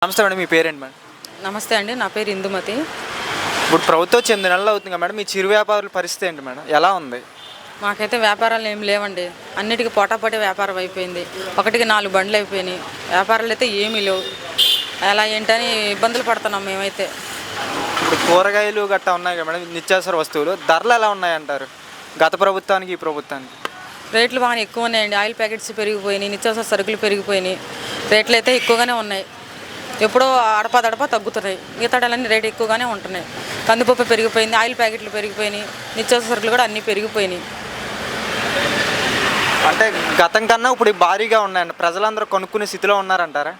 నమస్తే మేడం, మీ పేరేంటి మేడం? నమస్తే అండి, నా పేరు ఇందుమతి. ఇప్పుడు ప్రభుత్వం వచ్చి 8 నెలలు అవుతుంది కదా మేడం, మీ చిరు వ్యాపారుల పరిస్థితి ఏంటి మేడం, ఎలా ఉంది? మాకైతే వ్యాపారాలు ఏమి లేవండి. అన్నిటికీ పోటాపోటీ వ్యాపారం అయిపోయింది. ఒకటికి 4 బండ్లు అయిపోయినాయి. వ్యాపారాలు అయితే ఏమీ లేవు. ఎలా ఏంటని ఇబ్బందులు పడుతున్నాం మేమైతే. ఇప్పుడు కూరగాయలు గట్టా ఉన్నాయి కదా మేడం, నిత్యావసర వస్తువులు ధరలు ఎలా ఉన్నాయంటారు గత ప్రభుత్వానికి ఈ ప్రభుత్వానికి? రేట్లు బాగా ఎక్కువ ఉన్నాయండి. ఆయిల్ ప్యాకెట్స్ పెరిగిపోయినాయి, నిత్యావసర సరుకులు పెరిగిపోయినాయి. రేట్లు అయితే ఎక్కువగానే ఉన్నాయి. ఎప్పుడో అడపా తగ్గుతున్నాయి. మిగతాడలన్నీ రేటు ఎక్కువగానే ఉంటున్నాయి. కందిపప్పు పెరిగిపోయింది, ఆయిల్ ప్యాకెట్లు పెరిగిపోయినాయి, నిత్యావసర సరుకులు కూడా అన్నీ పెరిగిపోయినాయి. అంటే గతం కన్నా ఇప్పుడు భారీగా ఉన్నాయండి, ప్రజలందరూ కొనుక్కునే స్థితిలో ఉన్నారంటారా?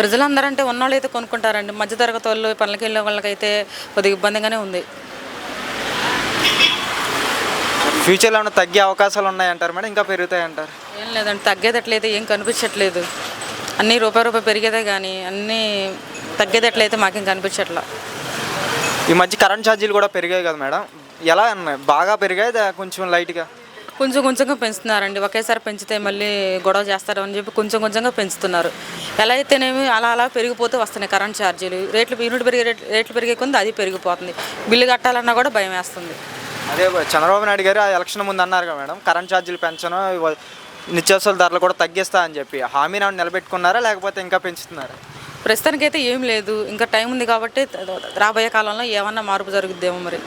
ప్రజలందరంటే ఉన్నోళ్ళు అయితే కొనుక్కుంటారండి. మధ్యతరగతి వాళ్ళు, పనులకి వెళ్ళే వాళ్ళకైతే కొద్దిగా ఇబ్బందిగానే ఉంది. ఫ్యూచర్లో ఏమైనా తగ్గే అవకాశాలు ఉన్నాయంటారు మేడం, ఇంకా పెరుగుతాయంటారు? ఏం లేదండి, తగ్గేటట్లయితే ఏం కనిపించట్లేదు. అన్నీ రూపాయి పెరిగేదే కానీ అన్నీ తగ్గేటట్లయితే మాకేం కనిపించట్లా. ఈ మధ్య కరెంట్ ఛార్జీలు కూడా పెరిగాయి కదా మేడం, ఎలా ఉన్నాయి? బాగా పెరిగాయి కొంచెం లైట్గా? కొంచెంగా పెంచుతున్నారండి. ఒకేసారి పెంచితే మళ్ళీ గొడవ చేస్తారు అని చెప్పి కొంచెంగా పెంచుతున్నారు. ఎలా అయితేనేమి అలా పెరిగిపోతూ వస్తున్నాయి కరెంట్ ఛార్జీలు. రేట్లు పెరిగే కొంది అది పెరిగిపోతుంది. బిల్లు కట్టాలన్నా కూడా భయం వేస్తుంది. అదే చంద్రబాబు నాయుడు గారు ఆ ఎలక్షన్ ముందు అన్నారు కదా మేడం, కరెంట్ ఛార్జీలు పెంచను, నిత్యావసర ధరలు కూడా తగ్గిస్తా అని చెప్పి. హామీని నిలబెట్టుకున్నారా లేకపోతే ఇంకా పెంచుతున్నారా? ప్రస్తుతానికైతే ఏం లేదు, ఇంకా టైం ఉంది కాబట్టి రాబోయే కాలంలో ఏమన్నా మార్పు జరుగుద్దేమో మరి.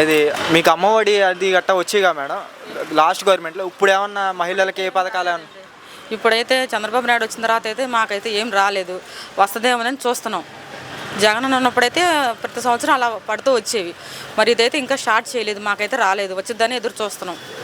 ఇది మీకు అమ్మఒడి అది గట్టా వచ్చేగా మేడం లాస్ట్ గవర్నమెంట్లో, ఇప్పుడు ఏమన్నా మహిళలకి ఏ పథకాలు ఏమన్నా? ఇప్పుడైతే చంద్రబాబు నాయుడు వచ్చిన తర్వాత అయితే మాకైతే ఏం రాలేదు. వస్తుందేమోనని చూస్తున్నాం. జగన్ ఉన్నప్పుడైతే ప్రతి సంవత్సరం అలా పడుతూ వచ్చేవి. మరి ఇదైతే ఇంకా స్టార్ట్ చేయలేదు, మాకైతే రాలేదు. వచ్చిద్దని ఎదురు చూస్తున్నాం.